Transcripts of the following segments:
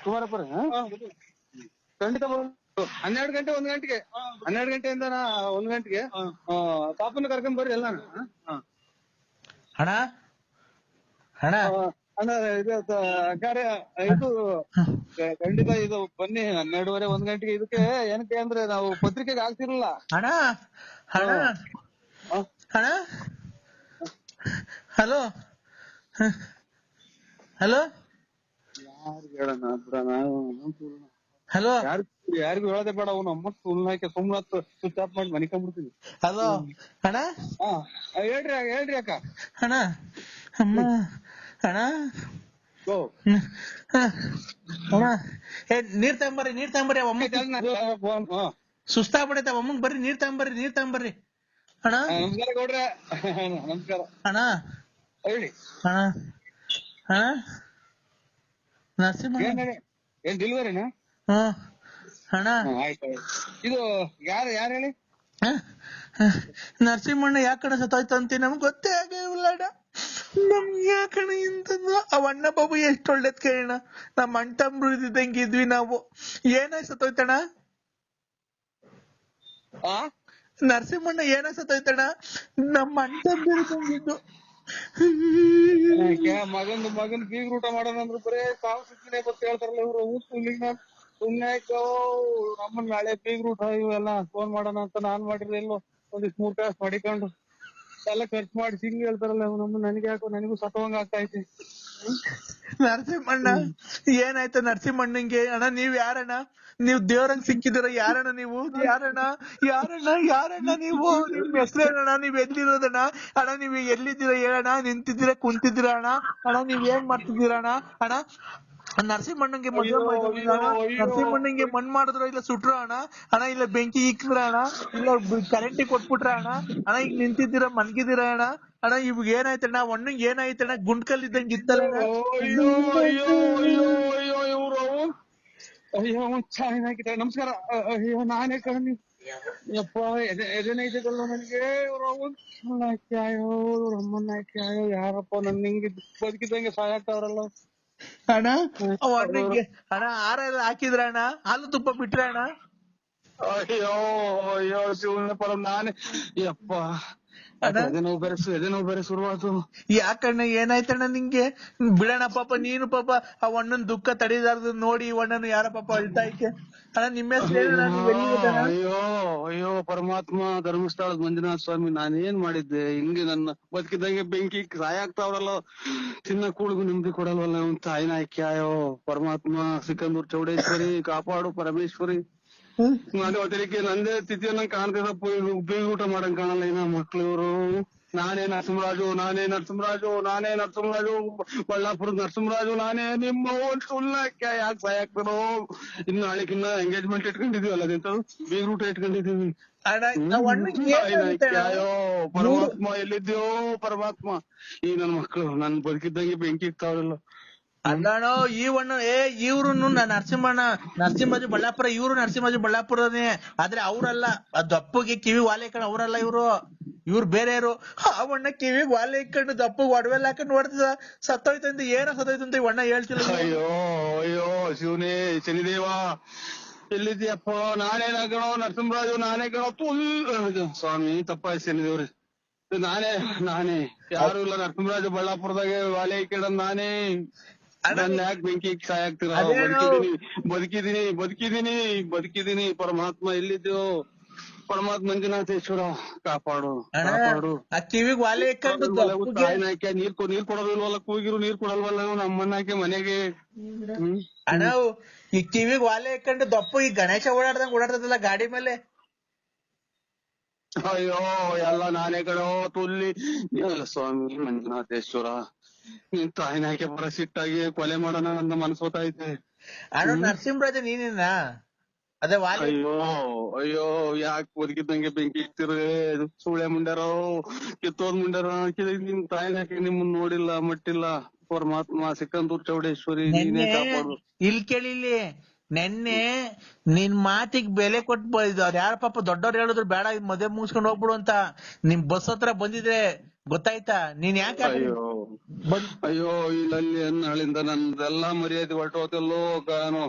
ಕುಮಾರಪುರ ಖಂಡಿತ 12 ಗಂಟೆ 1 ಗಂಟೆಗೆ 12 ಗಂಟೆಯಿಂದ 1 ಗಂಟೆಗೆ ಪಾಪನ ಕರ್ಕೊಂಡ್ ಬರ್ರಿ ಎಲ್ಲ ಅಣ್ಣ ಅಣ್ಣ ಅಣ್ಣ ಇದು ಕಾರ್ಯ ಇದು ಖಂಡಿತ ಇದು ಬನ್ನಿ 12:30 1 ಗಂಟೆಗೆ. ಇದಕ್ಕೆ ಏನಕ್ಕೆ ಅಂದ್ರೆ ನಾವು ಪತ್ರಿಕೆಗೆ ಹಾಕ್ತಿರಲ್ಲ ಅಣ್ಣ ಅಣ್ಣ ಅಣ್ಣ ಹಲೋ ಹಲೋ ಯಾರಿಗೆ ಹೇಳೋಣ ಬಿಡೋಣ ಹಲೋ ಯಾರಿಗೂ ಹೇಳೋದೇ ಬೇಡ. ಅವ್ನು ಅಮ್ಮ ಸುಮ್ನೆ ಸ್ವಿಚ್ ಆಫ್ ಮಾಡಿ ಮನಿಕೊಂಡ್ಬಿಡ್ತೀನಿ. ಹಲೋ ಅಣ್ಣ ಹೇಳ್ರಿ ಅಕ್ಕ. ಅಣ್ಣ ಅಮ್ಮ ಅಣ್ಣ ಅಣ್ಣ ನೀರ್ ತಗೊಂಬರ್ರಿ ಅಮ್ಮ ಸುಸ್ತಾಗ್ಬಿಡೈತೆ ಅಮ್ಮಂಗ್ ಬರ್ರಿ ನೀರ್ ತಗೊಂಬರ್ರಿ ಅಣ್ಣ. ನಮಸ್ಕಾರ ಗೌಡ್ರೆ. ನಮಸ್ಕಾರ ಅಣ್ಣ ಹೇಳಿ ಅಣ್ಣ ಅಣ್ಣ ನರಸಿಂಹ ಏನ್ ಡೆಲಿವರಿನಾ? ಅಣ್ಣ ಆಯ್ತು. ಇದು ಯಾರು ಹೇಳಿ? ನರಸಿಂಹಣ್ಣ ಯಾಕಡೆ ಸತ್ತೋಯ್ತು ಅಂತ ನಮ್ಗೆ ಗೊತ್ತೇ ಆಗಿಲ್ಲ ಅಣ್ಣ. ನಮ್ಗೆ ಯಾಕಣ ಇಂಥದ್ದು ಅವ್ ಅಣ್ಣ ಬಾಬು ಎಷ್ಟು ಒಳ್ಳೇದ್ ಕೇಳೋಣ. ನಮ್ಮ ಅಣ್ಣ ತಮ್ಮರು ಇದ್ದಂಗೆ ಇದ್ವಿ ನಾವು. ಏನಾಯ್ ಸತ್ತೋಯ್ತಣ್ಣ? ನರಸಿಂಹಣ್ಣ ಏನಾಯ್ ಸತ್ತೋಯ್ತಣ್ಣ? ನಮ್ಮ ಅಣ್ಣ ತಮ್ಮರು ಇದ್ದಂಗಿದ್ದು ಮಗನ್ ಬೀಗ್ ಊಟ ಮಾಡೋಣ ಅಂದ್ರೆ ಬರೇ ಸಾವು ಸುತ್ತಿನೇ ಬಸ್ ಹೇಳ್ತಾರಲ್ಲ ಇವ್ರು. ಸುಮ್ನೆ ನಮ್ಮನ್ ನಾಳೆ ಬೀಗ್ ಊಟ ಇವೆಲ್ಲ ಫೋನ್ ಮಾಡೋಣ ಅಂತ ನಾನ್ ಮಾಡಿದ್ರೆ ಎಲ್ಲೋ ಒಂದಿಷ್ಟು 3 ಕಾಸು ಮಾಡಿಕೊಂಡು ಎಲ್ಲ ಖರ್ಚು ಮಾಡಿ ಹಿಂಗ್ ಹೇಳ್ತಾರಲ್ಲ ನಮ್ಮ. ನನಗೆ ಯಾಕೋ ನನಗೂ ಸತ್ತವಂಗ ಆಗ್ತಾ ಐತಿ. ನರಸಿಂಹಣ್ಣ ಏನಾಯ್ತು ನರಸಿಂಹಣ್ಣಂಗೆ? ಅಣ್ಣ ನೀವ್ ಯಾರಣ್ಣ? ನೀವ್ ದೇವ್ರಂಗ್ ಸಿಕ್ಕಿದಿರ ಯಾರಣ್ಣ ನೀವು? ಯಾರಣ್ಣ ನೀವು? ನಿಮ್ ಹೆಸರೇನಣ್ಣ? ನೀವ್ ಎಲ್ಲಿರೋದಣ್ಣ? ಅಣ್ಣ ನೀವ್ ಎಲ್ಲಿದ್ದೀರಾ ಹೇಳಣ್ಣ? ನಿಂತಿದ್ದೀರಾ ಕುಂತಿದ್ದೀರಾ ಅಣ್ಣ? ಅಣ್ಣ ನೀವ್ ಏನ್ ಮಾಡ್ತಿದ್ದೀರಣ್ಣ? ಅಣ್ಣ ನರಸಿಂಹಣ್ಣಂಗೆ ಮದ್ವೆ ನರಸಿಂಹಣ್ಣಂಗೆ ಮಣ್ ಮಾಡಿದ್ರ ಇಲ್ಲ ಸುಟ್ರ ಅಣ್ಣ? ಅಣ್ಣ ಇಲ್ಲ ಬೆಂಕಿ ಇಕ್ಕಿದ್ರ ಅಣ್ಣ? ಇಲ್ಲ ಕರೆಂಟಿಗೆ ಕೊಟ್ಬಿಟ್ರ ಅಣ್ಣ? ಅಣ್ಣ ಈಗ ನಿಂತಿದ್ದೀರಾ ಮನ್ಗಿದ್ದೀರಾ ಅಣ್ಣ? ಅಣ್ಣ ಇವಾಗ ಏನಾಯ್ತಣ್ಣ? ಒಣ್ಣಂಗ್ ಏನಾಯ್ತಣ್ಣ? ಗುಂಡ್ಕಲ್ ಇದ್ದಂಗ ಇತ್ತಲ್ಲ? ಅಯ್ಯೋ ಚೆನ್ನಾಗಿದೆ. ನಮಸ್ಕಾರ. ಅಯ್ಯೋ ನಾನೇ ಕಣ್ಣಿ ಯಪ್ಪ ಎದೆನೈತಲ್ಲ ನನಗೆ. ಅಮ್ಮನ್ನ ಹಾಕ್ಯಾಯೋ ಯಾರಪ್ಪ ನನ್ ಹಿಂಗೆ ಬದುಕಿದಂಗೆ ಸಾಯಾಗ್ತಾವ್ರಲ್ಲ. ಅಣ್ಣ ಒಣ್ಣಂಗೆ ಅಣ್ಣ ಹಾರ ಎಲ್ಲ ಹಾಕಿದ್ರ ಅಣ್ಣ? ಹಾಲು ತುಪ್ಪ ಬಿಟ್ರ ಅಣ್ಣ? ಅಯ್ಯೋ ಶಿವನ ಪರ ನಾನೇ ಯಪ್ಪ. ಎದೆನೋವು ಬೇರೆ ಶುರುವಾತು. ಯಾಕಣ್ಣ ಏನಾಯ್ತಣ್ಣ ನಿಂಗೆ? ಬಿಡಣ ಪಾಪ ನೀನು ಪಾಪ ಆ ಅಣ್ಣನ್ ದುಃಖ ತಡೀಲಾರ್ದು ನೋಡಿ ಅಣ್ಣನು ಯಾರ ಪಾಪ ಅಳ್ತಾ ಐತೆ. ಅಣ್ಣ ನಿಮ್ಮ ಹೆಸರು? ಅಯ್ಯೋ ಪರಮಾತ್ಮ ಧರ್ಮಸ್ಥಳದ ಮಂಜುನಾಥ ಸ್ವಾಮಿ ನಾನೇನ್ ಮಾಡಿದ್ದೆ ಹಿಂಗೆ? ನನ್ನ ಬದುಕಿದಂಗೆ ಬೆಂಕಿ ಸಾಯಾಗ್ತಾವ್ರಲ್ಲ. ಚಿನ್ನ ಕೂಳಿಗೂ ನೆಮ್ಮದಿ ಕೊಡಲ್ವಲ್ಲ ಅವ್ನ್ ತಾಯಿನ ಆಯ್ಕ್ಯಾಯೋ ಪರಮಾತ್ಮ. ಸಿಕಂದೂರ್ ಚೌಡೇಶ್ವರಿ ಕಾಪಾಡು ಪರಮೇಶ್ವರಿ. ನಾನು ಅದಕ್ಕೆ ನಂದೇ ಸ್ಥಿತಿಯನ್ನ ಕಾಣ್ತಿದಪ್ಪ. ಬೀಗ್ ಊಟ ಮಾಡಂಗ್ ಕಾಣಲ್ಲ ಇನ್ನ ಮಕ್ಳು ಇವ್ರು. ನಾನೇ ನರಸಿಂಹರಾಜು ಬಳ್ಳಾಪುರದ ನರಸಿಂಹರಾಜು ನಾನೇ ನಿಮ್ಮ ಸುಳ್ಳಕ್ಕೆ ಯಾಕೆ ಸಾಯಾಗ್ತಾರೋ. ಇನ್ನು ನಾಳೆಗಿನ್ನ ಎಂಗೇಜ್ಮೆಂಟ್ ಇಟ್ಕೊಂಡಿದೀವಲ್ಲ ಅದಂತದು ಬೀಗ್ ಊಟ ಇಟ್ಕೊಂಡಿದೀವಿ. ಅಯ್ಯೋ ಪರಮಾತ್ಮ ಎಲ್ಲಿದ್ಯೋ ಪರಮಾತ್ಮ. ಈ ನನ್ ಮಕ್ಳು ನನ್ ಬದುಕಿದ್ದಂಗೆ ಬೆಂಕಿ ಇಕ್ತಾವ್ರಲ್ಲ. ಅಲ್ಲಣ್ಣ ಈ ಅಣ್ಣ ಇವ್ರು ನರಸಿಂಹರಾಜು ಬಳ್ಳಾಪುರ. ಇವ್ರು ನರಸಿಂಹರಾಜು ಬಳ್ಳಾಪುರನೇ. ಆದ್ರೆ ಅವ್ರಲ್ಲ. ದಪ್ಪಗೆ ಕಿವಿ ವಾಲೆ ಇಕ್ಕೊಂಡು ಅವ್ರಲ್ಲ ಇವ್ರು ಬೇರೆಯವರು. ಅವಣ್ಣ ಕಿವಿಗ್ ವಾಲೆ ಇಕ್ಕೊಂಡು ದಪ್ಪಗ್ ಒಡವೆಲ್ಲ ಹಾಕೊಂಡು ನೋಡ್ತಿದ ಸತ್ತೋಯ್ತಂತ. ಏನೋ ಸತ್ತೋಯ್ತಂತ ಈ ಅಣ್ಣ ಹೇಳ್ತಿಲ್ಲ. ಅಯ್ಯೋ ಶಿವನೇ ಶನಿದೇವ ಎಲ್ಲಿದ್ಯಪ್ಪ? ನಾನೇನ ಕಣೋ ನರಸಿಂಹರಾಜು, ನಾನೇ ಕಣೋ. ಸ್ವಾಮಿ ತಪ್ಪಾಯ್ತು ಶನಿದೇವ್ರಿ. ನಾನೇ ಯಾರು ಇಲ್ಲ ನರಸಿಂಹರಾಜು ಬಳ್ಳಾಪುರದಾಗೆ ವಾಲೆ ಇಕ್ಕೊಂಡ್ ನಾನೇ. ನನ್ನ ಯಾಕೆ ಬೆಂಕಿ ಸಾಯಾಗ್ತೀರ? ಬದುಕಿದೀನಿ ಪರಮಾತ್ಮ ಎಲ್ಲಿದ್ಯೋ? ಪರಮಾತ್ಮ ಮಂಜುನಾಥೇಶ್ವರ ಕಾಪಾಡು. ಕಿವಿಗ್ ವಾಲೆ ಇಕ್ಕೊಂಡು ನೀರ್ ಕೊಡೋದಿಲ್ವಲ್ಲ? ಕೂಗಿರು ನೀರ್ ಕೊಡಲ್ವಲ್ಲ ನಮ್ಮನ್ನಾಕೆ ಮನೆಗೆ. ಅಣ್ಣ ಈ ಕಿವಿಗ್ ವಾಲೆ ಇಕ್ಕೊಂಡು ದಪ್ಪು ಈ ಗಣೇಶ ಓಡಾಡ್ತದಲ್ಲ ಗಾಡಿ ಮೇಲೆ. ಅಯ್ಯೋ ಎಲ್ಲ ನಾನೇ ಕಣೋ ತುಲ್ಲಿ. ಸ್ವಾಮಿ ಮಂಜುನಾಥೇಶ್ವರ ನಿನ್ ತಾಯಿನಾಕೆ ಬರ ಸಿಟ್ಟಾಗಿ ಕೊಲೆ ಮಾಡೋಣ ಅಂತ ಮನಸ್ಸೋತೈತೆ. ಅಣ್ಣ ನರಸಿಂಹರಾಜ ನೀನೇನಾ? ಅದೇ ವಾಲೆ. ಅಯ್ಯೋ ಯಾಕೆ ಬದುಕಿದ್ದಂಗೆ ಬೆಂಕಿ ಇಕ್ತಿರೇ ಸುಳೆ ಮುಂಡ್ಯಾರೋ ಕಿತ್ತೋದ್ ಮುಂಡ್ಯಾರೋ. ನಿಮ್ ತಾಯಿನಾಕೆ ನಿಮ್ಮನ್ನ ನೋಡಿಲ್ಲ ಮಟ್ಟಿಲ್ಲ. ಪರಮಾತ್ಮ ಸಿಕಂದೂರ್ ಚೌಡೇಶ್ವರಿ ನೀನೇ ಕಾಪಾಡು. ಇಲ್ಲಿ ಕೇಳಿಲ್ಲಿ ನೆನ್ನೆ ನಿನ್ ಮಾತಿಗೆ ಬೆಲೆ ಕೊಟ್ಟು ಯಾರ ಪಾಪ ದೊಡ್ಡವ್ರು ಹೇಳಿದ್ರು ಬೇಡ ಮದುವೆ ಮುಗಿಸ್ಕೊಂಡು ಹೋಗ್ಬಿಡು ಅಂತ. ನಿಮ್ ಬಸ್ ಹತ್ರ ಬಂದಿದ್ರೆ ಗೊತ್ತಾಯ್ತಾ? ನೀನ್ ಯಾಕೆ ಆ ಕಡೆ ಅಯ್ಯೋ ಅಯ್ಯೋ, ಇಲ್ಲಲ್ಲಿ ನಾಳಿಂದ ನಂದೆಲ್ಲಾ ಮರ್ಯಾದೆ ಹೊರಟೋತಲ್ಲೋ. ನಾನು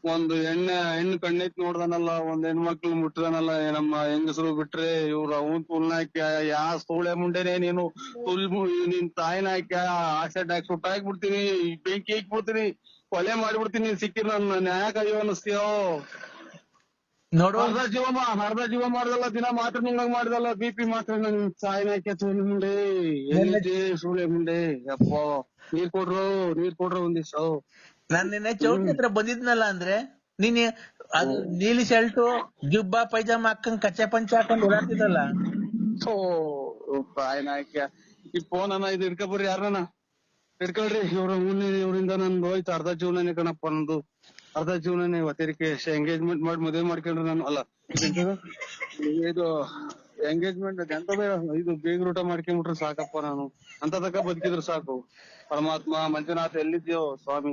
ಒಂದು ಹೆಣ್ಣು ಕಣ್ಣೈತ್ ನೋಡ್ದಾನಲ್ಲ, ಒಂದ್ ಹೆಣ್ಮಕ್ಳು ಮುಟ್ಟಿದಾನಲ್ಲ, ನಮ್ಮ ಹೆಂಗಸರು ಬಿಟ್ರೆ ಇವ್ರು ಅವನ್ ತುಲ್ನಾಕ ಯಾ ಸೋಳೆ ಮುಂಡೆನೆ ನೀನು, ನಿನ್ ತಾಯಿನ ಹಾಕಿ ಆಕ್ಸಿಡೆಂಟ್ ಹಾಕಿ ಸುಟ್ಟಾಕ್ಬಿಡ್ತೀನಿ, ಬೆಂಕಿ ಹಾಕ್ಬಿಡ್ತೀನಿ, ಕೊಲೆ ಮಾಡ್ಬಿಡ್ತೀನಿ ಸಿಕ್ಕಿ ನನ್ನ ನ್ಯಾಯಕ. ಅಯ್ಯೋ ಅನಸ್ತೀಯೋ ನೋಡು, ಅರ್ಧ ಜೀವ ಮಾಡ್ದಲ್ಲ, ದಿನ ಮಾತ್ರ ನುಂಗಂಗ್ ಮಾಡ್ದಲ್ಲ, BP ಮಾತ್ರ ನನ್ ಸಾಯಿನ ಹಾಕಿ ಮುಂಡೆ ಎಲ್ಲಿದ್ದೆ ಸೂಳೆ ಮುಂಡೆ. ಯಪ್ಪ ನೀರ್ ಕೊಡ್ರು ಒಂದ್ ದಿವ್ಸ. ನಾನ್ ನಿನ್ನೆ ಚೌಟ್ರಿ ಹತ್ರ ಬಂದಿದ್ನಲ್ಲ ಅಂದ್ರೆ ನೀನ್ ಅದು ನೀಲಿ ಶರ್ಟು ಜುಬ್ಬ ಪೈಜಾಮ ಹಾಕೊಂಡ್ ಕಚ್ಚೆ ಪಂಚ ಹಾಕೊಂಡ್ ಓಡಾಡ್ತಿದ್ದಲ್ಲ. ಸಾಯಿನ ಹಾಕ್ಯ ಈ ಫೋನ್ ಅನ್ನ ಇದು ಹಿಡ್ಕೊಬರ್ರಿ, ಯಾರನ್ನ ಹಿಡ್ಕೊಳ್ರಿ. ಇವರಿಂದ ನಂದು ಹೋಯ್ತು ಅರ್ಧ ಜೀವನನೇ ಕಣಪ್ಪ. ನಂದು ಅರ್ಧ ಜೀವನನೇ ಒತ್ತರಿಕೆ. ಎಂಗೇಜ್ಮೆಂಟ್ ಮಾಡಿ ಮದುವೆ ಮಾಡ್ಕೊಂಡ್ರೆ ನಾನು ಅಲ್ಲ ಇದು ಎಂಗೇಜ್ಮೆಂಟ್ ಎಂತದ ಇದು ಬೀಗ್ರ ಊಟ ಮಾಡ್ಕೊಂಡ್ಬಿಟ್ರೆ ಸಾಕಪ್ಪ. ನಾನು ಅಂತ ತಕ ಬದುಕಿದ್ರು ಸಾಕು. ಪರಮಾತ್ಮ ಮಂಜುನಾಥ ಎಲ್ಲಿದ್ಯೋ ಸ್ವಾಮಿ,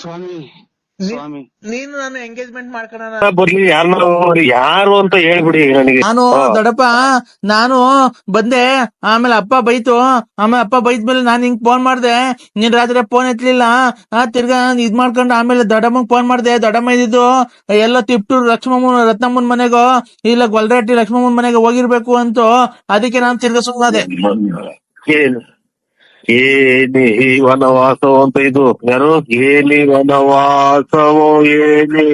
ಸ್ವಾಮಿ, ಸ್ವಾಮಿ. ನೀನು ನಾನು ಎಂಗೇಜ್ಮೆಂಟ್ ಮಾಡ್ಕೊಳ ಬರ್ಲಿ, ಯಾರು ಅಂತ ಹೇಳ್ಬಿಡಿ ನನಗೆ. ನಾನು ದೊಡ್ಡಪ್ಪ ನಾನು ಬಂದೆ, ಆಮೇಲೆ ಅಪ್ಪ ಬೈತು, ಆಮೇಲೆ ಅಪ್ಪ ಬೈದ್ಮೇಲೆ ನಾನ್ ಹಿಂಗ್ ಫೋನ್ ಮಾಡ್ದೆ, ನೀನ್ ರಾತ್ರಿ ಫೋನ್ ಎತ್ಲಿಲ್ಲ. ತಿರ್ಗಾ ಇದ್ ಮಾಡ್ಕೊಂಡು ಆಮೇಲೆ ದೊಡ್ಡಮ್ಮಗ್ ಫೋನ್ ಮಾಡ್ದೆ. ದೊಡ್ಡಮ್ಮ ಇದ್ದಿದ್ದು ಎಲ್ಲ ತಿಪ್ಟೂರ್ ರತ್ನಮ್ಮನ್ ಮನೆಗೋ ಇಲ್ಲ ಗೊಲ್ರಟ್ಟಿ ಲಕ್ಷ್ಮಮ್ಮನ್ ಮನೆಗೆ ಹೋಗಿರ್ಬೇಕು ಅಂತ. ಅದಕ್ಕೆ ನಾನ್ ತಿರ್ಗಾ ಸುಮ್ಮನೆ. ಏನಿ ವನವಾಸವೋ ಅಂತ ಇದು ಯಾರು? ಏನಿ ವನವಾಸವೋ, ಏನಿ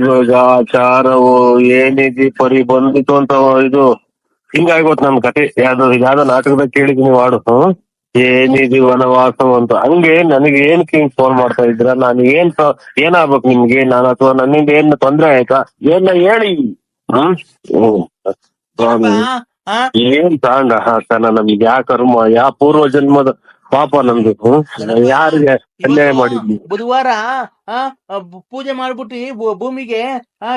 ಮೃಗಾಚಾರವೋ, ಏನಿದಿ ಪರಿ ಬಂದಿತ್ತು ಅಂತ ಇದು ಹಿಂಗಾಗೋತ್ ನನ್ ಕತೆ. ಯಾವ್ದೋ ನಾಟಕದಾಗ ಕೇಳಿದೀನಿ ವಾಡು. ಏನಿದಿ ವನವಾಸವೋ ಅಂತ. ಹಂಗೆ ನನಗೆ ಏನ್ ಹಿಂಗ್ ಫೋನ್ ಮಾಡ್ತಾ ಇದ್ರ? ನಾನು ಏನಾಗ್ಬೇಕು ನಿಮ್ಗೆ? ನಾನು ಅಥವಾ ನನ್ನಿಂದ ಏನ್ ತೊಂದ್ರೆ ಆಯ್ತಾ? ಏನ ಹೇಳಿ. ಸ್ವಾಮಿ, ಏನ್ ತಾಂಡ ಹಾಕ್ತಾನ ನಮ್ಗೆ? ಯಾ ಕರ್ಮ, ಯಾ ಪೂರ್ವ ಜನ್ಮದ ಪಾಪ ನಮ್ದು. ಯಾರಿಗೆ ಅನ್ಯಾಯ ಮಾಡಿದ್ವಿ? ಬುಧವಾರ ಪೂಜೆ ಮಾಡ್ಬಿಟ್ಟು ಭೂಮಿಗೆ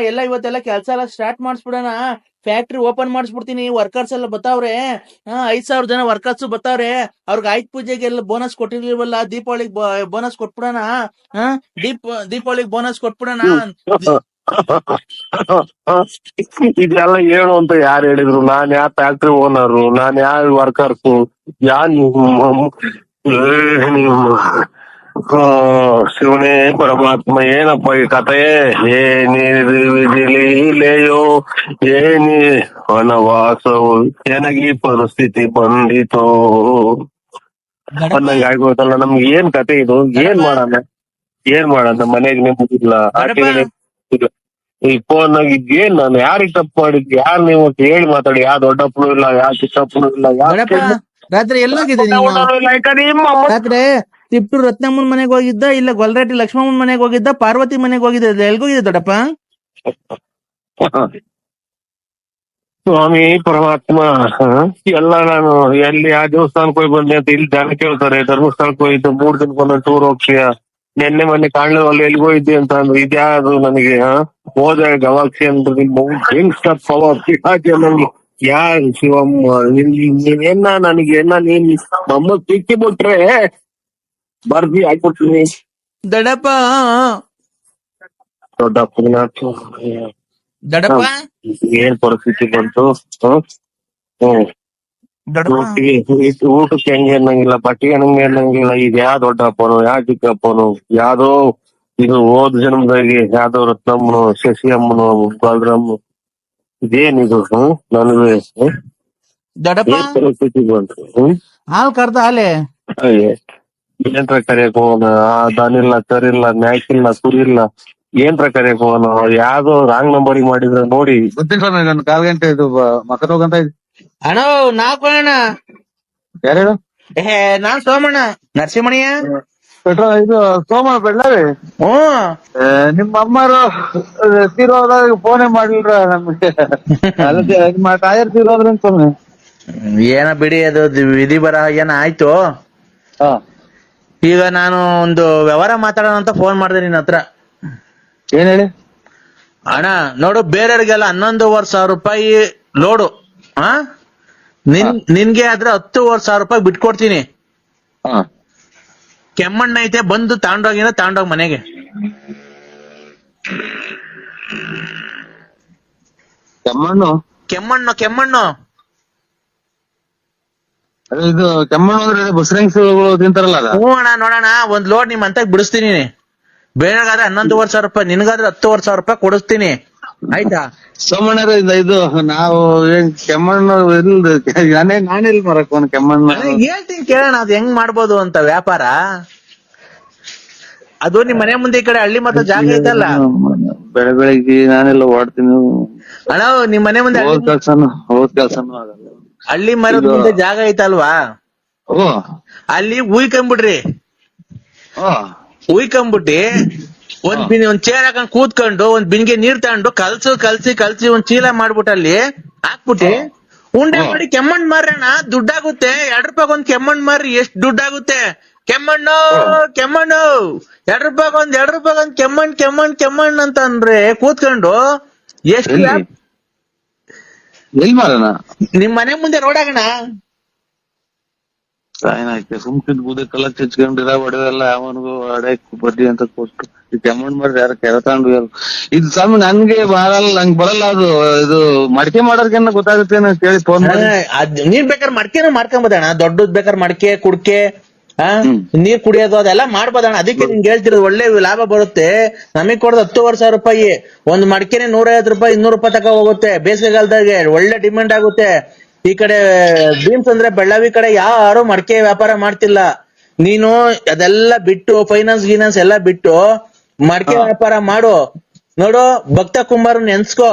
ಎಲ್ಲ ಇವತ್ತೆಲ್ಲ ಕೆಲ್ಸ ಎಲ್ಲ ಸ್ಟಾರ್ಟ್ ಮಾಡಿಸ್ಬಿಡೋಣ. ಫ್ಯಾಕ್ಟ್ರಿ ಓಪನ್ ಮಾಡಿಸ್ಬಿಡ್ತೀನಿ. ವರ್ಕರ್ಸ್ ಎಲ್ಲ ಬತ್ತಾವ್ರೆ, 5,000 ಜನ ವರ್ಕರ್ಸ್ ಬತ್ತಾವ್ರೆ. ಅವ್ರಿಗೆ ಆಯ್ತು ಪೂಜೆಗೆ ಎಲ್ಲ ಬೋನಸ್ ಕೊಟ್ಟಿರ್ಲಿಲ್ವಲ್ಲ, ದೀಪಾವಳಿಗೆ ಬೋನಸ್ ಕೊಟ್ಬಿಡೋಣ. ದೀಪಾವಳಿಗೆ ಬೋನಸ್ ಕೊಟ್ಬಿಡೋಣ. ಇದೆಲ್ಲ ಏನು ಅಂತ ಯಾರು ಹೇಳಿದ್ರು? ನಾನ್ ಯಾವ ಫ್ಯಾಕ್ಟ್ರಿ ಓನರು? ನಾನ್ ಯಾವ ವರ್ಕರ್ಸು? ಶಿವನೇ ಪರಮಾತ್ಮ, ಏನಪ್ಪ ಈ ಕಥೆ? ಏನಿಲೆಯೋ, ಏನಿ ವನವಾಸವು, ನನಗೆ ಪರಿಸ್ಥಿತಿ ಬಂದಿತೋ ಅನ್ನಂಗ ಆಗೋತಲ್ಲ. ನಮ್ಗೆ ಏನ್ ಕತೆ ಇದು? ಏನ್ ಮಾಡೋಣ? ಮನೆಗ್ ನೆಮ್ಮದಿಲ್ಲ, ಆಚೆಗೆ ಈ ಫೋನ್ ಏನ್ ನಾನು ಯಾರಿಗ್ ತಪ್ಪು ಮಾಡಿದ್? ಯಾರು ನೀವು ಹೇಳಿ ಮಾತಾಡಿ. ಯಾವ ದೊಡ್ಡಪ್ಪನು ಇಲ್ಲ, ಯಾವ ಚಿಕ್ಕಪ್ಪನು ಇಲ್ಲ, ರಾತ್ರಿ ಎಲ್ಲೋಗಿದೆ? ರಾತ್ರಿ ತಿಪ್ಟೂರ್ ರತ್ನಮ್ಮನ್ ಮನೆಗೆ ಹೋಗಿದ್ದ, ಇಲ್ಲ ಗೊಲ್ರಟ್ಟಿ ಲಕ್ಷ್ಮಮ್ಮನ್ ಮನೆಗೆ ಹೋಗಿದ್ದ, ಪಾರ್ವತಿ ಮನೆಗೆ ಹೋಗಿದ್ದ? ಎಲ್ಗೋಗಿದೆ ದೊಡ್ಡಪ್ಪ? ಸ್ವಾಮಿ ಪರಮಾತ್ಮ, ಎಲ್ಲ ನಾನು ಎಲ್ಲಿ ಆ ದೇವಸ್ಥಾನಕ್ಕೆ ಹೋಗಿ ಬಂದೆ ಅಂತ ಇಲ್ಲಿ ಜನ ಕೇಳ್ತಾರೆ. ಧರ್ಮಸ್ಥಳಕ್ಕೆ ಹೋಗಿದ್ದು 3 ದಿನಕ್ಕೊಂದೊಂದು ಟೂರ್ ಹೋಗ್ತೀಯ. ನೆನ್ನೆ ಮೊನ್ನೆ ಕಾಣ್ಲಿ ಎಲ್ಲೋ ಇದ್ದೆ ಅಂತ ಅಂದ್ರೆ ಇದ್ಯಾವುದು ನನಗೆ? ಹೋದ ಗವಾಕ್ಷಿ ಅಂದ್ರೆ ಹೆಂಗ್ ಸ್ಟಪ್ ನನಗೆ. ಯಾರು ಶಿವಮ್ಮ ನೀನೇನ ನನಗೆ? ನೀನ್ ನಮ್ಮ ತಿಕ್ಕಿ ಬಿಟ್ರೆ ಬರ್ದಿ ಹಾಕ್ಬಿಡ್ತೀನಿ. ದೊಡ್ಡಪ್ಪ ದೊಡ್ಡಪ್ಪ ಏನ್ ಪರಿಸ್ಥಿತಿ ಬಂತು? ಊಟಕ್ಕೆ ಹೆಂಗೆ ಅನ್ನಂಗಿಲ್ಲ, ಬಟ್ಟೆ ಹೆಂಗೆ ಅನ್ನಂಗಿಲ್ಲ. ಇದು ಯಾವ ದೊಡ್ಡಪ್ಪನು, ಯಾವ ಚಿಕ್ಕಪ್ಪನು, ಯಾವ್ದೋ ಇದು ಹೋದ ಜನ್ಮದಾಗಿ ಯಾವ್ದೋ ರತ್ನಮ್ಮನು, ಶಶಿ ಅಮ್ಮನು, ಬಾಲರಮ್ಮ, ಇದೇನಿದು? ನನಗೆ ಪರಿಸ್ಥಿತಿ ಬಂತು. ಹಾಲ್ ಕರ್ದ ಹಾಲೆ ಏನ್ರ ಕರಿಯಕ್ ಹೋಗೋಣ? ದನಿಲ್ಲ, ಕರಿಲ್ಲ, ಮ್ಯಾಕಿಲ್ಲ, ಕುರಿಲ್ಲ, ಏನ್ರ ಕರಿಯಕ್ ಹೋಗೋಣ? ಯಾವ್ದೋ ರಾಂಗ್ ನಂಬರಿಗೆ ಮಾಡಿದ್ರೆ ನೋಡಿ. ಗೊತ್ತಿಲ್ಲ ಸರ್, ನಾನು 4 ಗಂಟೆ ಇದು ಮಕ್ಕಳ ಹೋಗಂತ ಇದ್ದೆ. ಅಣ್ಣ ನಾಕೋಣ ಯಾರು? ನಾನ್ ಸೋಮಣ್ಣ ನರಸಿಂಹಣಿಯ ಪೆಟ್ರೋಲ್ ಇದು ಸೋಮಣ್ಣ ಬೆಳ್ಳಾವಿ. ನಿಮ್ಮ ಅಮ್ಮರು ತೀರೋದಾಗ ಫೋನೇ ಮಾಡ್ಲಿಲ್ರ ನಮ್ಗೆ. ನಿಮ್ಮ ತಾಯರ್ ತೀರೋದ್ರ ಸುಮ್ನೆ ಏನ ಬಿಡಿ, ಅದು ವಿಧಿ ಬರ ಏನ ಆಯ್ತು. ಈಗ ನಾನು ಒಂದು ವ್ಯವಹಾರ ಮಾತಾಡೋಣ ಅಂತ ಫೋನ್ ಮಾಡಿದೆ ನಿನ್ನ ಹತ್ರ. ಏನ್ ಹೇಳಿ? ಅಣ್ಣ ನೋಡು, ಬೇರೆಯವ್ರಿಗೆಲ್ಲ 11,500 ರೂಪಾಯಿ ಲೋಡು, ನಿನ್ಗೆ ಆದ್ರೆ 10,500 ರೂಪಾಯಿ ಬಿಟ್ಕೊಡ್ತೀನಿ. ಕೆಮ್ಮಣ್ಣ ಐತೆ, ಬಂದು ತಾಂಡೋಗ್ ಮನೆಗೆ. ಕೆಮ್ಮಣ್ಣು ಇದು ಕೆಮ್ಮಣ್ಣು ಅಂದ್ರೆ ಬಸರಂಗಿಗಳು ತಿಂತಾರಲ್ಲ ಅದ? ಹ್ಞೂ ಅಣ್ಣ ನೋಡೋಣ ಒಂದ್ ಲೋಡ್ ನಿಮ್ ಅಂತ ಬಿಡಿಸ್ತೀನಿ. ಬೇರೆಗಾದ್ರೆ 11,500 ರೂಪಾಯಿ, ನಿನ್ಗಾದ್ರೆ 10,000 ರೂಪಾಯಿ ಕೊಡಿಸ್ತೀನಿ, ಆಯ್ತಾ? ಸೋಮಣ್ಣರ ಇದು ನಾವು ಏನ್ ಕೆಮ್ಮಣ್ಣು ನಾನೆಲ್ಲಿ ಮರಕ್ ಕೆಮ್ಮಣ್ಣು ಹೇಳ್ತೀನಿ ಕೇಳೋಣ, ಅದ್ ಹೆಂಗ್ ಮಾಡ್ಬೋದು ಅಂತ ವ್ಯಾಪಾರ. ಅದು ನಿಮ್ ಮನೆ ಮುಂದೆ ಈ ಕಡೆ ಹಳ್ಳಿ ಮತ್ತೆ ಜಾಗ ಐತಲ್ಲ ಬೆಳಗ್ಗೆ ನಾನೆಲ್ಲ ಓಡ್ತೀನಿ ಅಣ್ಣ, ನಿಮ್ ಮನೆ ಮುಂದೆ ಹೋದ್ ಕೆಲ್ಸನೂ ಆಗಲ್ಲ. ಹಳ್ಳಿ ಮರದ ಮುಂದೆ ಜಾಗ ಐತಲ್ವಾ, ಓ ಅಲ್ಲಿ ಉಯ್ಕೊಂಬಿಡ್ರಿ. ಉಯ್ಕೊಂಬಿಟ್ಟಿ ಒಂದ್ ಚೇರ್ ಹಾಕೊಂಡ್ ಕೂತ್ಕೊಂಡು ಒಂದ್ ಬಿನ್ಗೆ ನೀರ್ ತಗೊಂಡು ಕಲ್ಸಿ ಒಂದ್ ಚೀಲ ಮಾಡ್ಬಿಟ್ಟು ಅಲ್ಲಿ ಹಾಕ್ಬಿಟ್ಟಿ ಉಂಡೆ ಮಾಡಿ ಕೆಮ್ಮಣ್ಣ್ ಮಾರಣ್ಣ, ದುಡ್ಡಾಗುತ್ತೆ. 2 ರೂಪಾಯಿ ಒಂದ್ ಕೆಮ್ಮಣ್ಣ್ ಮಾರಿ ಎಷ್ಟ್ ದುಡ್ಡಾಗುತ್ತೆ? ಕೆಮ್ಮಣ್ಣು 2 ರೂಪಾಯಿ ಒಂದ್ ಕೆಮ್ಮಣ್ಣ್ ಅಂತ ಅಂದ್ರೆ ಕೂತ್ಕೊಂಡು ಎಷ್ಟು ಎಲ್ಲಿ ಮಾರಣ? ನಿಮ್ ಮನೆ ಮುಂದೆ ರೋಡ್ ಆಗಣ. ಸಾಯನಾಯ್ತು ಸುಮ್ಕಿದ್ ಬೂದಕ್ಕೆಲ್ಲ ಚಚ್ಕೊಂಡಿರ ಹೊಡೆದೆಲ್ಲ ಅವನಿಗೂ ಅಡಕ್ ಬಡ್ಡಿ ಅಂತ ಕೊಟ್ಟು ಕೆಮ್ಮಣ್ಣ್ ಮಾರಿ ಯಾರ ಕೆರ ತಗೊಂಡು ಇದು ಸ್ವಾಮಿ ನನ್ಗೆ ಬರಲ್ಲ, ನಂಗೆ ಬರಲ್ಲ ಅದು. ಇದು ಮಡಿಕೆ ಮಾಡೋರ್ಗೆನ ಗೊತ್ತಾಗುತ್ತೆ ಕೇಳಿ ಫೋನ್ ಮಾಡಿ. ನೀನ್ ಬೇಕಾದ್ರೆ ಮಡ್ಕೆನೂ ಮಾಡ್ಕೊಂಬೋದಣ್ಣ, ದೊಡ್ಡದ್ ಬೇಕಾದ್ರೆ ಮಡಿಕೆ ಕುಡ್ಕೆ ನೀರ್ ಕುಡಿಯೋದು ಅದೆಲ್ಲ ಮಾಡ್ಬೋದಣ್ಣ. ಅದಕ್ಕೆ ನಿಂಗೆ ಹೇಳ್ತಿರೋದು, ಒಳ್ಳೆ ಲಾಭ ಬರುತ್ತೆ. ನಮಗ್ ಕೊಡೋದು 10,000 ರೂಪಾಯಿ, ಒಂದ್ ಮಡಿಕೆನೆ 150 ರೂಪಾಯಿ 200 ರೂಪಾಯಿ ತಕ ಹೋಗುತ್ತೆ. ಬೇಸಿಗೆಗಾಲದಾಗೆ ಒಳ್ಳೆ ಡಿಮ್ಯಾಂಡ್ ಆಗುತ್ತೆ. ಈ ಕಡೆ ಭೀಮ್ಸ್ ಅಂದ್ರೆ ಬೆಳ್ಳಾವಿ ಕಡೆ ಯಾರು ಮಡಿಕೆ ವ್ಯಾಪಾರ ಮಾಡ್ತಿಲ್ಲ. ನೀನು ಅದೆಲ್ಲ ಬಿಟ್ಟು ಫೈನಾನ್ಸ್ ಎಲ್ಲ ಬಿಟ್ಟು ಮಡಿಕೆ ವ್ಯಾಪಾರ ಮಾಡು. ನೋಡು, ಭಕ್ತ ಕುಂಬಾರ ನೆನ್ಸ್ಕೋ,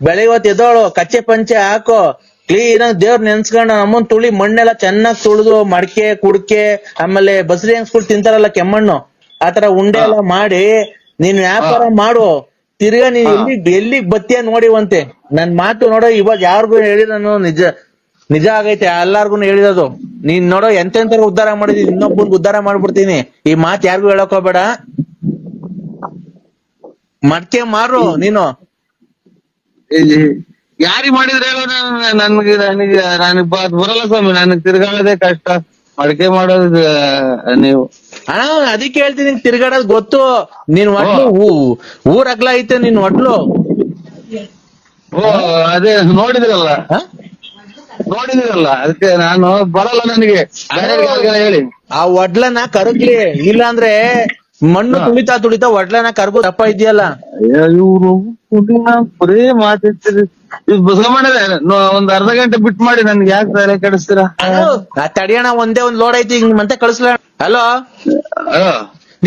ಬೆಳಿಗ್ಗೆ ಹೊತ್ತು ಎದ್ದೋಳು, ಕಚ್ಚೆ ಪಂಚೆ ಹಾಕೋ, ಕ್ಲೀನ್ ಆಗಿ ದೇವ್ರ ನೆನ್ಸ್ಕೊಂಡು ನಮ್ಮನ್ ತುಳಿ ಮಣ್ಣೆಲ್ಲ ಚೆನ್ನಾಗ್ ತುಳಿದು ಮಡಿಕೆ ಕುಡ್ಕೆ ಆಮೇಲೆ ಬಸರಿ ಹೆಂಗ್ಸ್ಗಳು ತಿಂತಾರಲ್ಲ ಕೆಮ್ಮಣ್ಣು, ಆತರ ಉಂಡೆ ಎಲ್ಲ ಮಾಡಿ ನೀನ್ ವ್ಯಾಪಾರ ಮಾಡು. ತಿರ್ಗಾ ನೀನ್ ಎಲ್ಲಿಗ್ ಬತ್ತೀಯ ನೋಡಿವಂತೆ. ನನ್ ಮಾತು ನೋಡೋ, ಇವಾಗ ಯಾರಿಗೂ ಹೇಳಿ ನಾನು ನಿಜ ಆಗೈತೆ, ಎಲ್ಲಾರ್ಗು ಹೇಳಿರೋದು. ನೀನ್ ನೋಡೋ ಎಂತೆಂತ ಉದ್ಧಾರ ಮಾಡಿದೀನಿ, ಇನ್ನೊಬ್ಬನ್ ಉದ್ಧಾರ ಮಾಡ್ಬಿಡ್ತೀನಿ. ಈ ಮಾತ್ ಯಾರಿಗೂ ಹೇಳಕ್ ಹೋಗ್ಬೇಡ. ಮಡ್ಕೆ ಮಾರು ನೀನು. ಯಾರಿಗ್ ಮಾಡಿದ್ರೆ ಹೇಳೋ? ನನಗ್ ಬರಲ್ಲ ಸ್ವಾಮಿ, ನನಗ್ ತಿರ್ಗಾಡೋದೇ ಕಷ್ಟ. ಮಡಿಕೆ ಮಾಡೋದು ನೀವು ಅಣ್ಣ, ಅದಕ್ಕೆ ಹೇಳ್ತೀನಿ, ತಿರ್ಗಾಡೋದ್ ಗೊತ್ತು. ನೀನ್ ಒಟ್ಲು ಊರ್ ಅಗ್ಲ ಐತೆ ನಿನ್ ಒಟ್ಲು. ಓ ಅದೇ ನೋಡಿದ್ರಲ್ಲ ಅದಕ್ಕೆ ನಾನು ಬರಲ್ಲ. ನನಗೆ ಹೇಳಿ ಆ ಒಡ್ಲನ ಕರಗ್ಲಿ, ಇಲ್ಲ ಅಂದ್ರೆ ಮಣ್ಣು ತುಳಿತಾ ಒಡ್ಲನ ಕರ್ಗು ದಪ್ಪ ಇದೆಯಲ್ಲ. ಇವ್ರು ಬರೇ ಮಾತಾಡ್ತೀರಿ. ಬಸವಣ್ಣರೇ, ಒಂದ್ ಅರ್ಧ ಗಂಟೆ ಬಿಟ್ ಮಾಡಿ, ನನ್ಗೆ ಯಾಕೆ ತಲೆ ಕೆಡಿಸ್ತೀರಾ? ತಡಿಯೋಣ, ಒಂದೇ ಒಂದ್ ಲೋಡ್ ಐತಿ, ಈಗ ನಿಮ್ಮಂತ ಕಳಿಸ್ಲಣ. ಹಲೋ,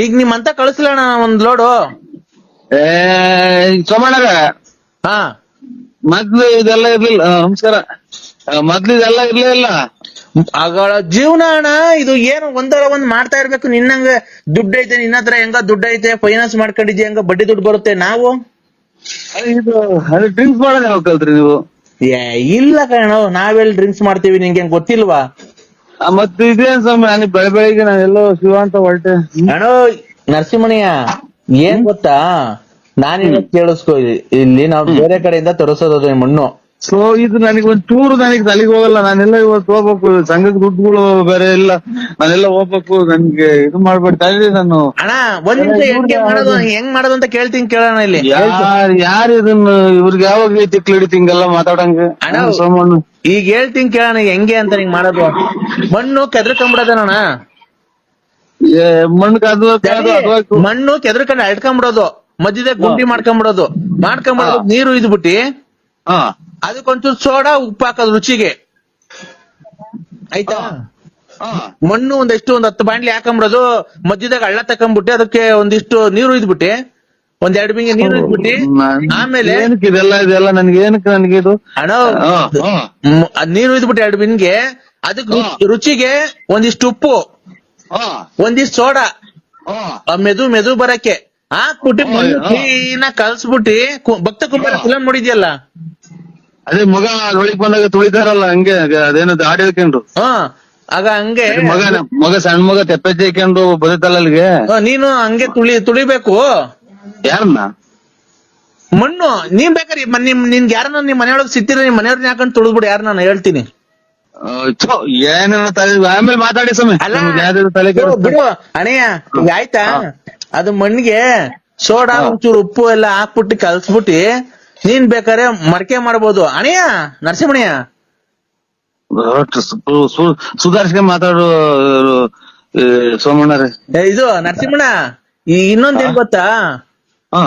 ಈಗ ನಿಮ್ಮಂತ ಕಳಿಸ್ಲಣ ಒಂದ್ ಲೋಡು. ಸೋಮಣ್ಣರ, ಹಾ ಮೊದ್ಲು ಇದೆಲ್ಲ ಇರ್ಲಿಲ್ಲ. ನಮಸ್ಕಾರ. ಮೊದ್ಲು ಇದೆಲ್ಲ ಇರ್ಲೇ ಇಲ್ಲ. ಆಗಳ ಜೀವನ ಅಣ್ಣ ಇದು. ಏನು ಒಂದರ ಒಂದ್ ಮಾಡ್ತಾ ಇರ್ಬೇಕು. ನಿನ್ನಂಗ ದುಡ್ಡು ಐತೆ, ನಿನ್ನ ಹತ್ರ ಹೆಂಗ ದುಡ್ಡು ಐತೆ, ಫೈನಾನ್ಸ್ ಮಾಡ್ಕೊಂಡಿದ್ಯ, ಹೆಂಗ ಬಡ್ಡಿ ದುಡ್ಡು ಬರುತ್ತೆ. ನಾವು ಇದು ಡ್ರಿಂಕ್ಸ್ ಮಾಡೋದ್ ಯಾವಾಗ ಕಲ್ತ್ರಿ ನೀವು? ಇಲ್ಲ ಕಣ, ನಾವೆಲ್ಲಿ ಡ್ರಿಂಕ್ಸ್ ಮಾಡ್ತೀವಿ, ನಿಂಗೆ ಗೊತ್ತಿಲ್ವಾ? ಮತ್ತೆ ಇದೇನ್ ಸ್ವಾಮಿ, ನನಗೆ ಬೆಳಗ್ಗೆ ನಾನೆಲ್ಲೋ ಶಿವ ಅಂತ ಹೊರಟೆ. ಅಣ್ಣ ನರಸಿಂಹಯ್ಯ, ಏನ್ ಗೊತ್ತಾ, ನಾನ್ ಹೇಳಕ್ ಕೇಳಿಸ್ಕೊ, ಇಲ್ಲಿ ನಾವು ಬೇರೆ ಕಡೆಯಿಂದ ತರಿಸೋದು ಮಣ್ಣು. ಸೊ ಇದು ನನಗೆ ಒಂದ್ ಚೂರು ನನಗೆ ತಲೆಗೆ ಹೋಗಲ್ಲ. ನಾನೆಲ್ಲ ಇವತ್ತು ಹೋಗ್ಬೇಕು, ಸಂಘದ ದುಡ್ಡುಗಳು ಬೇರೆ ಇಲ್ಲ, ನಾನೆಲ್ಲ ಹೋಗ್ಬೇಕು. ನನ್ಗೆ ಇದು ಮಾಡ್ಬಿಡ್ತಾ ಇದ್ದೀನಿ ನಾನು. ಅಣ್ಣ ಒಂದ್ ನಿಮಿಷ, ಹೆಂಗ್ ಮಾಡೋದು ಅಂತ ಕೇಳ್ತೀನಿ, ಕೇಳೋಣ. ಇಲ್ಲಿ ಯಾರು ಇದನ್ನ ಇವ್ರಿಗೆ ಯಾವಾಗ ತಿಕ್ಲು ಹಿಡಿತಿ ಹಿಂಗೆಲ್ಲ ಮಾತಾಡಂಗೆ? ಸೋಮಣ್ಣ ಈಗ ಹೇಳ್ತೀನಿ ಕೇಳೋಣ ಹೆಂಗೆ ಅಂತ ನಿಂಗ್ ಮಾಡೋದು. ಮಣ್ಣು ಕೆದ್ರಕೊಂಡ್ಬಿಡೋದಣ್ಣ, ಮಣ್ಣು ಕೆದ್ರಕೊಂಡು ಅಡ್ಕೊಂಡ್ಬಿಡೋದು, ಮಧ್ಯದಾಗ ಗುಂಡಿ ಮಾಡ್ಕೊಂಡ್ಬಿಡೋದು, ನೀರು ಇದ್ಬಿಟ್ಟಿ ಅದಕ್ಕೊಂಚೂರು ಸೋಡಾ ಉಪ್ಪು ಹಾಕೋದು ರುಚಿಗೆ, ಆಯ್ತಾ? ಮಣ್ಣು ಒಂದ್ 10 ಬಾಂಡ್ಲಿ ಹಾಕೊಂಡ್ಬಿಡೋದು, ಮಧ್ಯದಾಗ ಹಳ್ಳ ತಕೊಂಡ್ಬಿಟ್ಟು ಅದಕ್ಕೆ ಒಂದಿಷ್ಟು ನೀರು ಇದ್ಬಿಟ್ಟಿ, 1-2 ಬಿಂಗೆ ನೀರು ಇದ್ಬಿಟ್ಟಿ, ಆಮೇಲೆ ಇದೆಲ್ಲ ನನ್ಗೆ ಏನಕ್ಕೆ ನನಗೆ ಇದು ಅಣ್ಣ ನೀರು ಇದ್ಬಿಟ್ಟು 2 ಬಿನ್ಗೆ, ಅದಕ್ಕೆ ರುಚಿಗೆ ಒಂದಿಷ್ಟು ಉಪ್ಪು, ಒಂದಿಷ್ಟು ಸೋಡಾ, ಮೆದು ಬರಕ್ಕೆ ಹಾಕ್ಬಿಟ್ಟು ಕ್ಲೀನ್ ಕಲ್ಸ್ಬಿಟ್ಟಿ. ಭಕ್ತ ಕುಂಬಾರ ಫಿಲಂ ನೋಡಿದ್ಯಲ್ಲ, ಅದೇ ಮಗ ಒಳಗ್ ಬಂದಾಗ ತುಳಿತಾರಲ್ಲ ಹಂಗೆ, ಅದೇನೋ ಹಾಡು ಹೇಳ್ಕೊಂಡ್ರು. ಆಗ ಹಂಗೆ ಮಗ ಸಣ್ಣ ಮಗ ತೆಪ್ಪೆಜ್ಜೆ ಹಾಕೊಂಡು ಬದುತ್ತಲ್ಲ ಅಲ್ಲಿಗೆ, ನೀನು ಹಂಗೆ ತುಳಿಬೇಕು. ಯಾರನ್ನ? ಮಣ್ಣು. ನೀನ್ ಬೇಕಾರೆ ನಿನ್ಗೆ ಯಾರನ್ನ ನಿಮ್ ಮನೆಯೊಳಗೆ ಸಿಕ್ತಿರ, ನಿಮ್ ಮನೆಯವ್ರನ್ನ ಹಾಕೊಂಡು ತುಳಿದ್ಬಿಡು, ಯಾರು ನಾನು ಹೇಳ್ತೀನಿ. ಏನೇನ ಆಮೇಲೆ ಮಾತಾಡಿ ಸಮಯ ತಲೆ ಬಿಡು ಅಣಯ್ಯ, ಆಯ್ತಾ? ಅದು ಮಣ್ಣಿಗೆ ಸೋಡಾ ಒಂಚೂರು ಉಪ್ಪು ಎಲ್ಲ ಹಾಕ್ಬಿಟ್ಟು ಕಲ್ಸ್ಬಿಟ್ಟಿ ನೀನ್ ಬೇಕಾರೆ ಮಡಕೆ ಮಾಡ್ಬೋದು. ಅಣಯ್ಯ ನರಸಿಂಹಯ್ಯ, ಸುಧಾರಿಸ್ಕೊಂಡ್ ಮಾತಾಡು ಸೋಮಣ್ಣರೇ. ಇದು ನರಸಿಂಹಣ್ಣ, ಈ ಇನ್ನೊಂದ್ ಏನ್ ಗೊತ್ತಾ, ಹಾ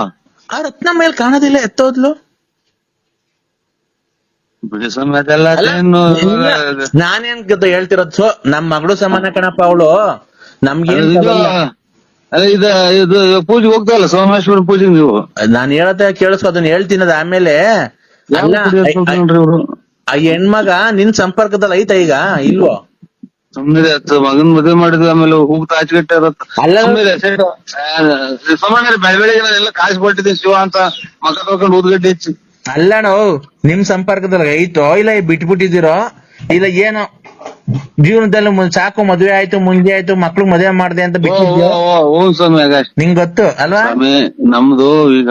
ಆ ರತ್ನ ಮೇಲ್ ಕಾಣೋದಿಲ್ಲ, ಎತ್ತೋದ್ಲು. ಬಿಡಿ ಸ್ವಾಮಿ ಅದೆಲ್ಲ ಅಲ್ಲ, ಏನು ನಾನೇನ್ ಗೊತ್ತಾ ಹೇಳ್ತಿರೋದು, ಸೊ ನಮ್ ಮಗಳು ಸಮಾನ ಕಣಪ್ಪ ಅವಳು, ನಮ್ಗೇನ್ ಅಲ್ಲ ಇದು ಪೂಜೆಗೆ ಹೋಗ್ತಾ ಇಲ್ಲ ಸೋಮೇಶ್ವರ ಪೂಜೆಗೆ ನೀವು? ನಾನ್ ಹೇಳತ್ತೆ ಕೇಳಿಸ್ಕೊ, ಅದನ್ನ ಹೇಳ್ತೀನದ ಆಮೇಲೆ. ಅಲ್ಲ, ಆ ಹೆಣ್ಮಗ ನಿನ್ ಸಂಪರ್ಕದಲ್ಲಿ ಐತ ಈಗ ಇಲ್ವೋ? ಸುಮ್ಮನೆ ಮಗನ್ ಮದುವೆ ಮಾಡಿದ್ವಿ, ಆಮೇಲೆ ಹೋಗ್ತಾ ಆಚೆಗಟ್ಟೆ ಅಲ್ಲ, ಸೋಮಣ್ಣ ಬೆಳಗ್ಗೆ ಎಲ್ಲ ಕಾಸು ಕೊಟ್ಟಿದ್ದೀನಿ ಶಿವ ಅಂತ ಮಗ ತಗೊಂಡು ಊದ್ಗಡ್ಡೆ ಹೆಚ್ಚಿ. ಅಲ್ಲಣ್ಣ, ನಿಮ್ ಸಂಪರ್ಕದಲ್ಲಿ ಐತೋ ಇಲ್ಲ ಬಿಟ್ಬಿಟ್ಟಿದಿರೋ, ಇಲ್ಲ ಏನೋ ಜೀವನದಲ್ಲಿ ಸಾಕು ಮದ್ವೆ ಆಯ್ತು, ಮುಂದೆ ಆಯ್ತು, ಮಕ್ಳು ಮದ್ವೆ ಮಾಡ್ದೆ ಅಂತ ಬಿಟ್ಟಿದ್ಯೋ? ಓಂ ಸ್ವಾಮಿ ನಿಂಗ್ ಗೊತ್ತು ಅಲ್ವಾ? ನಮ್ದು ಈಗ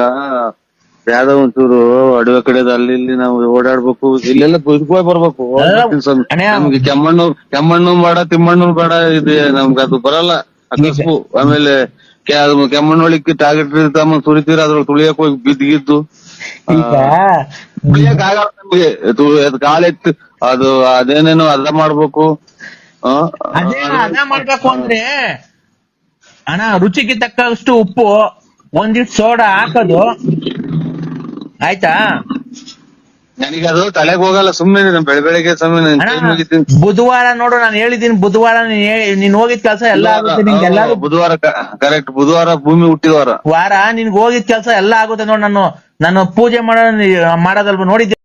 ಯಾವ್ದೋ ಒಂಚೂರು ಅಡವೆ ಕಡೆದ ಅಲ್ಲಿ ಇಲ್ಲಿ ನಾವು ಓಡಾಡ್ಬೇಕು, ಇಲ್ಲೆಲ್ಲ ಬದುಕುವ ಬರ್ಬೇಕು. ನಮ್ಗೆ ಕೆಮ್ಮಣ್ಣು ಬೇಡ, ತಿಮ್ಮಣ್ಣು ಬೇಡ, ಇದು ನಮ್ಗೆ ಅದು ಬರಲ್ಲ ಕಸ್ಬು. ಆಮೇಲೆ ಕೆಮ್ಮಣ್ಣೊಳಿಕ್ಕೆ ಟಾರ್ಗೆಟ್ ತಮ್ಮ ಸುರಿತೀರ, ಅದ್ರೊಳಗೆ ತುಳಿಯಕ್ ಹೋಗಿ ಬಿದ್ದಿದ್ದು ತುಳಿಯಕ್ ಆಗಲ್ಲ ನಮ್ಗೆ. ಕಾಲೆತ್ತು ಅದು ಅದೇನೇನೋ ಅದ ಮಾಡ್ಬೇಕು. ಅದ ಮಾಡ್ಬೇಕು ಅಂದ್ರೆ ಅಣ್ಣ, ರುಚಿಗೆ ತಕ್ಕಷ್ಟು ಉಪ್ಪು, ಒಂದಿಷ್ಟು ಸೋಡಾ ಹಾಕೋದು, ಆಯ್ತಾ? ನನಗದು ತಲೆಗೆ ಹೋಗಲ್ಲ, ಸುಮ್ನೆ ಬೆಳಗ್ಗೆ ಸಮಯ ಬುಧವಾರ ನೋಡು, ನಾನು ಹೇಳಿದೀನಿ, ಬುಧವಾರ ನೀನ್ ಹೋಗಿದ್ ಕೆಲ್ಸ ಎಲ್ಲ ಆಗುತ್ತೆ ನಿನ್ಗೆ. ಎಲ್ಲಾರು ಬುಧವಾರ ಕರೆಕ್ಟ್, ಬುಧವಾರ ಭೂಮಿ ಹುಟ್ಟಿದವಾರ ನಿನ್ಗೆ ಹೋಗಿದ್ ಕೆಲ್ಸ ಎಲ್ಲ ಆಗುತ್ತೆ ನೋಡು. ನಾನು ಪೂಜೆ ಮಾಡೋದಲ್ವ ನೋಡಿದ್ದೆ.